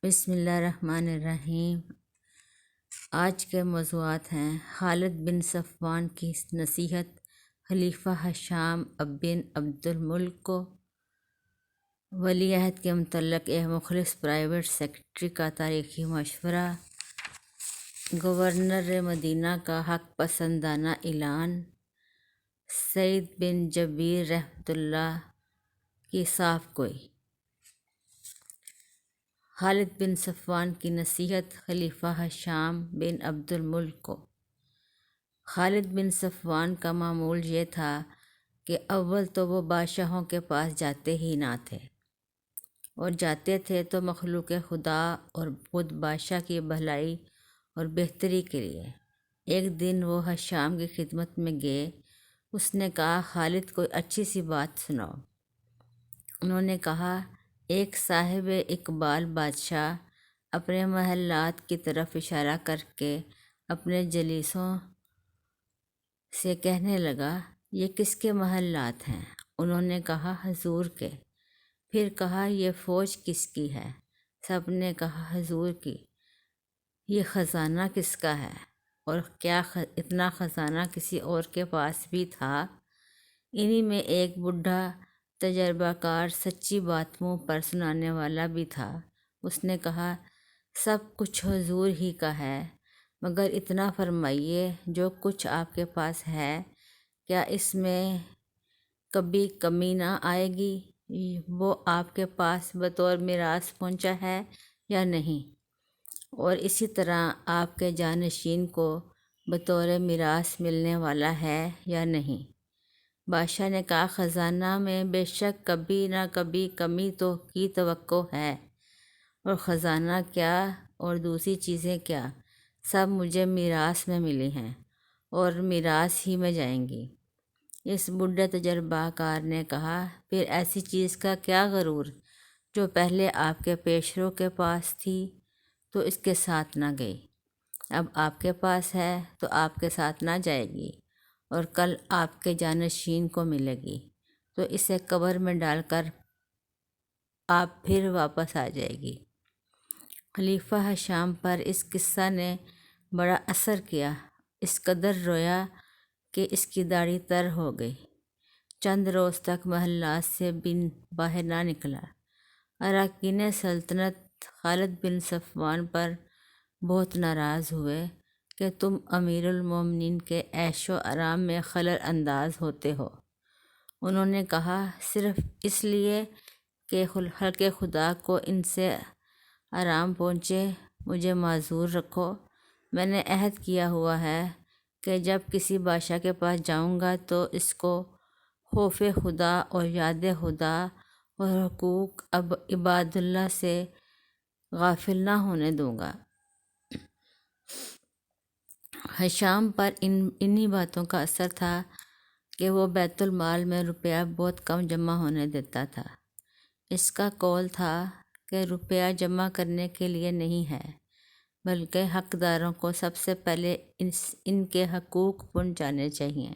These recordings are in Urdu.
بسم اللہ الرحمن الرحیم۔ آج کے موضوعات ہیں خالد بن صفوان کی نصیحت خلیفہ ہشام بن عبد الملک کو، ولی عہد کے متعلق ایک مخلص پرائیویٹ سیکرٹری کا تاریخی مشورہ، گورنر مدینہ کا حق پسندانہ اعلان، سعید بن جبیر رحمۃ اللہ کی صاف گوئی۔ خالد بن صفوان کی نصیحت خلیفہ ہشام بن عبد الملک کو۔ خالد بن صفوان کا معمول یہ تھا کہ اول تو وہ بادشاہوں کے پاس جاتے ہی نہ تھے، اور جاتے تھے تو مخلوق خدا اور خود بادشاہ کی بھلائی اور بہتری کے لیے۔ ایک دن وہ ہشام کی خدمت میں گئے۔ اس نے کہا، خالد کوئی اچھی سی بات سناؤ۔ انہوں نے کہا، ایک صاحب اقبال بادشاہ اپنے محلات کی طرف اشارہ کر کے اپنے جلیسوں سے کہنے لگا، یہ کس کے محلات ہیں؟ انہوں نے کہا، حضور کے۔ پھر کہا، یہ فوج کس کی ہے؟ سب نے کہا، حضور کی۔ یہ خزانہ کس کا ہے؟ اور کیا اتنا خزانہ کسی اور کے پاس بھی تھا؟ انہی میں ایک بوڑھا تجربہ کار سچی بات منہ پر سنانے والا بھی تھا۔ اس نے کہا، سب کچھ حضور ہی کا ہے، مگر اتنا فرمائیے، جو کچھ آپ کے پاس ہے، کیا اس میں کبھی کمی نہ آئے گی؟ وہ آپ کے پاس بطور میراث پہنچا ہے یا نہیں؟ اور اسی طرح آپ کے جانشین کو بطور میراث ملنے والا ہے یا نہیں؟ بادشاہ نے کہا، خزانہ میں بے شک کبھی نہ کبھی کمی تو کی توقع ہے، اور خزانہ کیا اور دوسری چیزیں کیا، سب مجھے میراث میں ملی ہیں اور میراث ہی میں جائیں گی۔ اس بوڑھے تجربہ کار نے کہا، پھر ایسی چیز کا کیا غرور جو پہلے آپ کے پیشرو کے پاس تھی تو اس کے ساتھ نہ گئی، اب آپ کے پاس ہے تو آپ کے ساتھ نہ جائے گی، اور کل آپ کے جانشین کو ملے گی تو اسے قبر میں ڈال کر آپ پھر واپس آ جائے گی۔ خلیفہ ہشام پر اس قصہ نے بڑا اثر کیا، اس قدر رویا کہ اس کی داڑھی تر ہو گئی۔ چند روز تک محلات سے باہر نہ نکلا۔ اراکین سلطنت خالد بن صفوان پر بہت ناراض ہوئے کہ تم امیر المومنین کے عیش و آرام میں خلل انداز ہوتے ہو۔ انہوں نے کہا، صرف اس لیے کہ خلق خدا کو ان سے آرام پہنچے مجھے معذور رکھو۔ میں نے عہد کیا ہوا ہے کہ جب کسی بادشاہ کے پاس جاؤں گا تو اس کو خوف خدا اور یاد خدا اور حقوق عباد اللہ سے غافل نہ ہونے دوں گا۔ ہشام پر انہی باتوں کا اثر تھا کہ وہ بیت المال میں روپیہ بہت کم جمع ہونے دیتا تھا۔ اس کا قول تھا کہ روپیہ جمع کرنے کے لیے نہیں ہے، بلکہ حقداروں کو سب سے پہلے ان کے حقوق پہنچانے چاہیے۔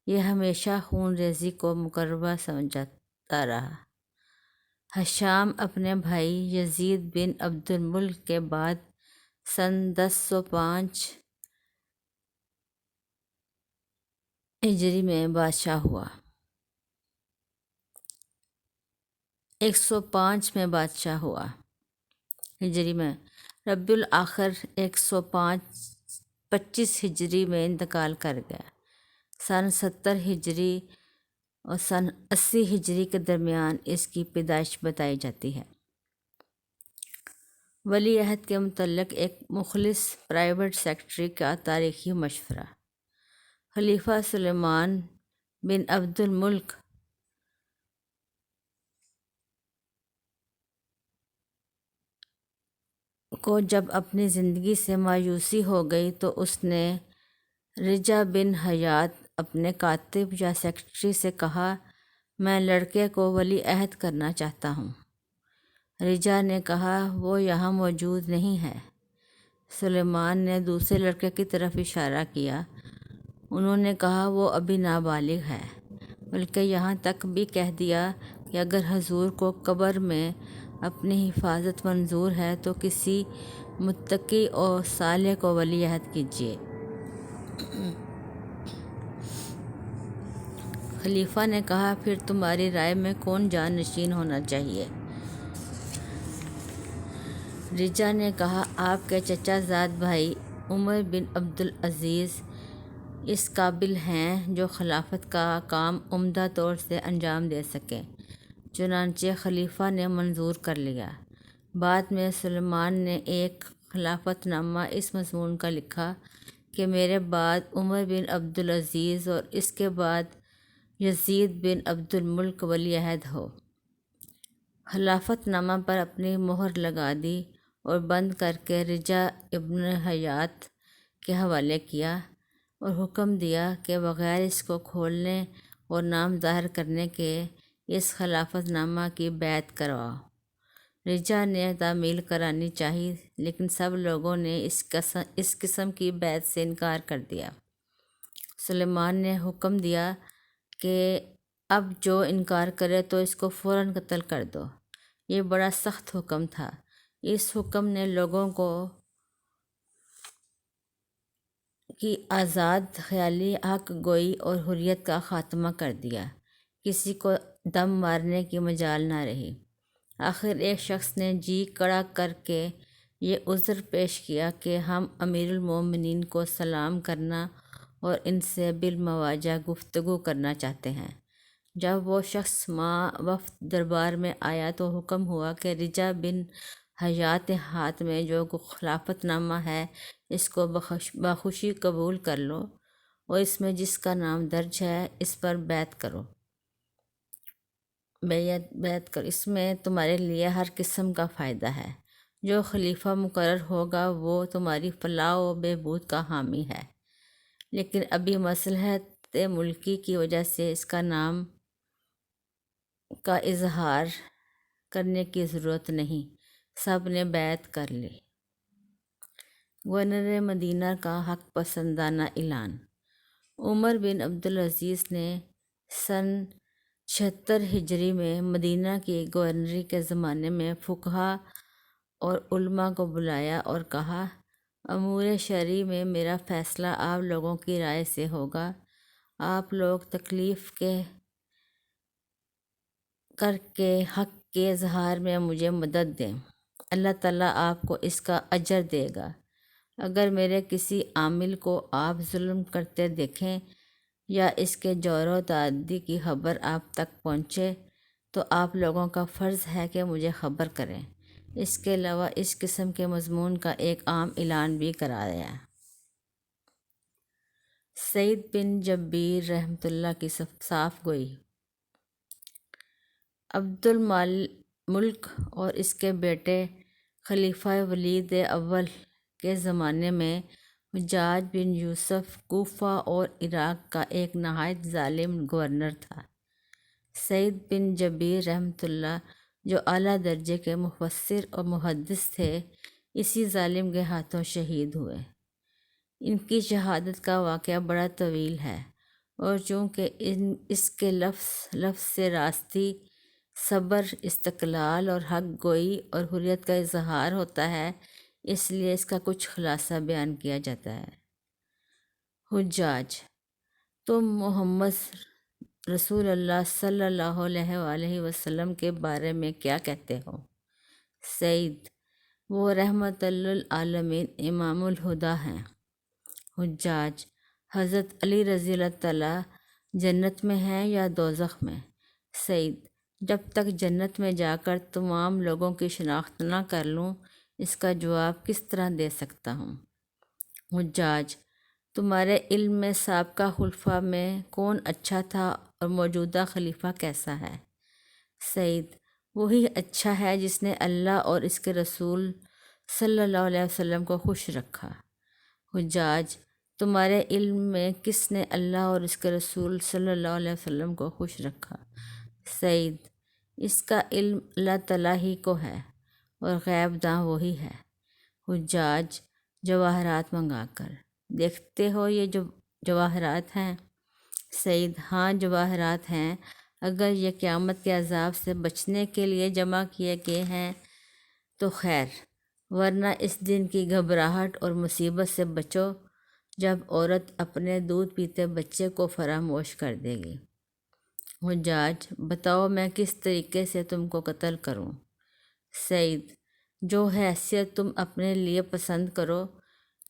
یہ ہمیشہ خون ریزی کو مقربہ سمجھتا رہا۔ ہشام اپنے بھائی یزید بن عبد الملک کے بعد سن 1005 ہجری میں بادشاہ ہوا۔ 105 میں بادشاہ ہوا ہجری میں۔ ربیع الاخر 125 ہجری میں انتقال کر گیا۔ سن 70 ہجری اور سن 80 ہجری کے درمیان اس کی پیدائش بتائی جاتی ہے۔ ولی عہد کے متعلق ایک مخلص پرائیویٹ سیکرٹری کا تاریخی مشورہ۔ خلیفہ سلیمان بن عبد الملک کو جب اپنی زندگی سے مایوسی ہو گئی تو اس نے رجا بن حیات اپنے کاتب یا سیکرٹری سے کہا، میں لڑکے کو ولی عہد کرنا چاہتا ہوں۔ رجا نے کہا، وہ یہاں موجود نہیں ہے۔ سلیمان نے دوسرے لڑکے کی طرف اشارہ کیا۔ انہوں نے کہا، وہ ابھی نابالغ ہے، بلکہ یہاں تک بھی کہہ دیا کہ اگر حضور کو قبر میں اپنی حفاظت منظور ہے تو کسی متقی اور صالح کو ولی عہد کیجیے۔ خلیفہ نے کہا، پھر تمہاری رائے میں کون جانشین ہونا چاہیے؟ رجا نے کہا، آپ کے چچا زاد بھائی عمر بن عبدالعزیز اس قابل ہیں جو خلافت کا کام عمدہ طور سے انجام دے سکیں۔ چنانچہ خلیفہ نے منظور کر لیا۔ بعد میں سلیمان نے ایک خلافت نامہ اس مضمون کا لکھا کہ میرے بعد عمر بن عبدالعزیز اور اس کے بعد یزید بن عبد الملک ولی عہد ہو۔ خلافت نامہ پر اپنی مہر لگا دی اور بند کر کے رجا ابن حیات کے حوالے کیا اور حکم دیا کہ بغیر اس کو کھولنے اور نام ظاہر کرنے کے اس خلافت نامہ کی بیعت کرواؤ۔ رجا نے تعمیل کرانی چاہی لیکن سب لوگوں نے اس قسم کی بیعت سے انکار کر دیا۔ سلیمان نے حکم دیا کہ اب جو انکار کرے تو اس کو فوراً قتل کر دو۔ یہ بڑا سخت حکم تھا۔ اس حکم نے لوگوں کی آزاد خیالی، حق گوئی اور حریت کا خاتمہ کر دیا۔ کسی کو دم مارنے کی مجال نہ رہی۔ آخر ایک شخص نے جی کڑا کر کے یہ عذر پیش کیا کہ ہم امیر المومنین کو سلام کرنا اور ان سے بالمواجہ گفتگو کرنا چاہتے ہیں۔ جب وہ شخص وفد دربار میں آیا تو حکم ہوا کہ رجا بن حیات ہاتھ میں جو خلافت نامہ ہے اس کو بخوشی قبول کر لو اور اس میں جس کا نام درج ہے اس پر بیعت کرو۔ اس میں تمہارے لیے ہر قسم کا فائدہ ہے۔ جو خلیفہ مقرر ہوگا وہ تمہاری فلاح و بہبود کا حامی ہے، لیکن ابھی مصلحت ملکی کی وجہ سے اس کا نام کا اظہار کرنے کی ضرورت نہیں۔ سب نے بیعت کر لی۔ گورنر مدینہ کا حق پسندانہ اعلان۔ عمر بن عبدالعزیز نے سن 76 ہجری میں مدینہ کی گورنری کے زمانے میں فقہا اور علماء کو بلایا اور کہا، امور شرعی میں میرا فیصلہ آپ لوگوں کی رائے سے ہوگا۔ آپ لوگ تکلیف کر کے حق کے اظہار میں مجھے مدد دیں۔ اللہ تعالیٰ آپ کو اس کا اجر دے گا۔ اگر میرے کسی عامل کو آپ ظلم کرتے دیکھیں یا اس کے جور و تعدی کی خبر آپ تک پہنچے تو آپ لوگوں کا فرض ہے کہ مجھے خبر کریں۔ اس کے علاوہ اس قسم کے مضمون کا ایک عام اعلان بھی کرایا۔ سعید بن جبیر رحمۃ اللہ کی صاف گوئی۔ عبد الملک اور اس کے بیٹے خلیفہ ولید اول کے زمانے میں حجاج بن یوسف کوفہ اور عراق کا ایک نہایت ظالم گورنر تھا۔ سعید بن جبیر رحمۃ اللہ جو اعلیٰ درجے کے مفسر اور محدث تھے، اسی ظالم کے ہاتھوں شہید ہوئے۔ ان کی شہادت کا واقعہ بڑا طویل ہے اور چونکہ اس کے لفظ سے راستی، صبر، استقلال اور حق گوئی اور حریت کا اظہار ہوتا ہے، اس لیے اس کا کچھ خلاصہ بیان کیا جاتا ہے۔ حجاج: تم محمد رسول اللہ صلی اللہ علیہ وآلہ وسلم کے بارے میں کیا کہتے ہو؟ سعید: وہ رحمت للعالمین امام الہدیٰ ہیں۔ حجاج: حضرت علی رضی اللہ تعالیٰ جنت میں ہیں یا دوزخ میں؟ سعید: جب تک جنت میں جا کر تمام لوگوں کی شناخت نہ کر لوں اس کا جواب کس طرح دے سکتا ہوں؟ حجاج: تمہارے علم میں سابقہ خلفاء میں کون اچھا تھا اور موجودہ خلیفہ کیسا ہے؟ سعید: وہی اچھا ہے جس نے اللہ اور اس کے رسول صلی اللہ علیہ وسلم کو خوش رکھا۔ حجاج: تمہارے علم میں کس نے اللہ اور اس کے رسول صلی اللہ علیہ وسلم کو خوش رکھا؟ سعید: اس کا علم اللہ تعالیٰ ہی کو ہے اور غیب داں وہی ہے۔ حجاج: جواہرات منگا کر دیکھتے ہو یہ جو جواہرات ہیں؟ سعید: ہاں جواہرات ہیں، اگر یہ قیامت کے عذاب سے بچنے کے لیے جمع کیے گئے ہیں تو خیر، ورنہ اس دن کی گھبراہٹ اور مصیبت سے بچو جب عورت اپنے دودھ پیتے بچے کو فراموش کر دے گی۔ حجاج: بتاؤ میں کس طریقے سے تم کو قتل کروں؟ سعید: جو حیثیت تم اپنے لیے پسند کرو،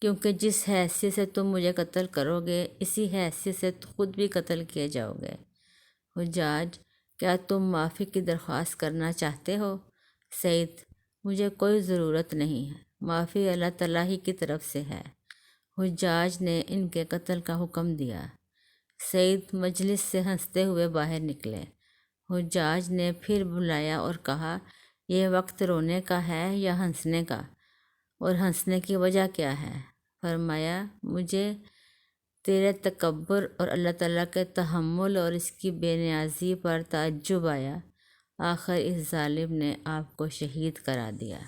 کیونکہ جس حیثیت سے تم مجھے قتل کرو گے اسی حیثیت سے خود بھی قتل کیے جاؤ گے۔ حجاج: کیا تم معافی کی درخواست کرنا چاہتے ہو؟ سعید: مجھے کوئی ضرورت نہیں ہے، معافی اللہ تعالیٰ ہی کی طرف سے ہے۔ حجاج نے ان کے قتل کا حکم دیا۔ سعید مجلس سے ہنستے ہوئے باہر نکلے۔ حجاج نے پھر بلایا اور کہا، یہ وقت رونے کا ہے یا ہنسنے کا، اور ہنسنے کی وجہ کیا ہے؟ فرمایا، مجھے تیرے تکبر اور اللہ تعالیٰ کے تحمل اور اس کی بے نیازی پر تعجب آیا، آخر اس ظالم نے آپ کو شہید کرا دیا۔